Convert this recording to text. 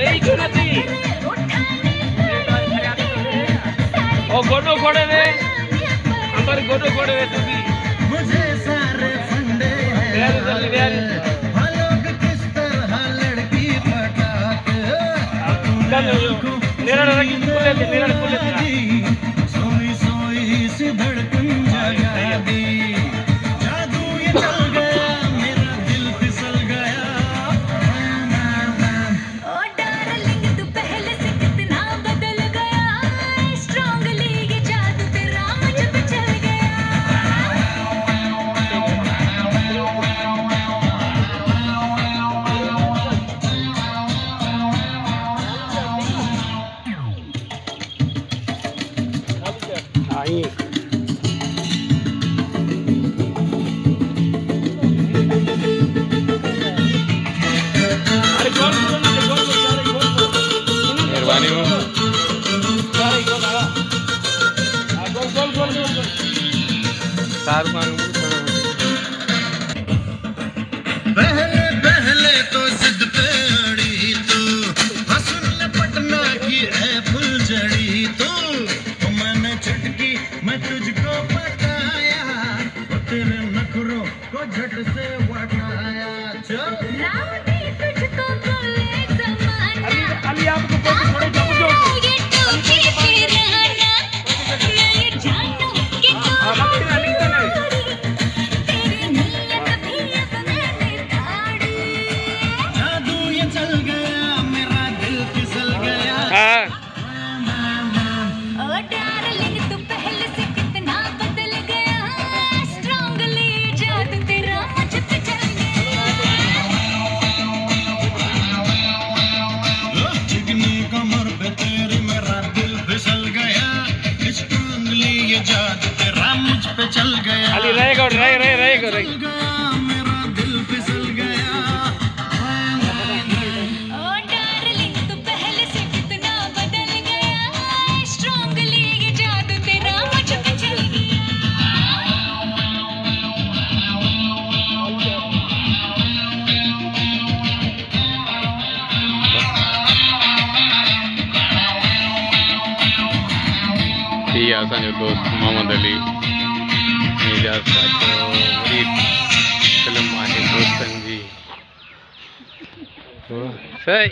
नहीं क्यों नहीं ओ गोडो कोड़े वे अंबर गोडो कोड़े वे तू भी मुझे सारे फंडे वेरी जल्दी वेरी लोग किस तरह लड़की पटाते नेरा रखी कुले सोई सोई सी धड़कन जगा दी जादू ये चल गया मेरा दिल फिसल गया ओ डार्लिंग तू पहले से कितना बदल गया स्ट्रांगली ये जादू तेरा मुझ पे चल गया आई अरे गोल मेहरबानी हो सारे गोल गोल शाहरुख खान पहले पहले तो जिद पे अड़ी तू हसन ने पटना की है फुलझड़ी तू मैंने चटकी मैं तुझको बताया तेरे नखरों को झट से वटाया चल राउडी तुझको बोले जमाना अली आपको थोड़े जबरदस्त ये टोपी तेरा ना मैं ये जानू कि तू तेरी नीयत भी अब मैंने ताड़ी जादू ये चल गया मेरा दिल फिसल गया हां ओ डार्लिंग तू पहले से कितना बदल गया स्ट्रांगली जादू तेरा मुझ पे चल गया चिकनी कमर पे तेरी मेरा दिल फिसल गया स्ट्रांगली ये जादू तेरा मुझ पे चल गया अली रहेगा रहेगा मेरा दिल फिसल गया ओ डार्लिंग तू पहले से कितना बदल गया स्ट्रांगली ये जादू तेरा मुझ पे चल गया थी असांजो दोस्त मोहम्मद अली एजाज़ साचो वरी फिल्म आहे दोस्तनि जी सही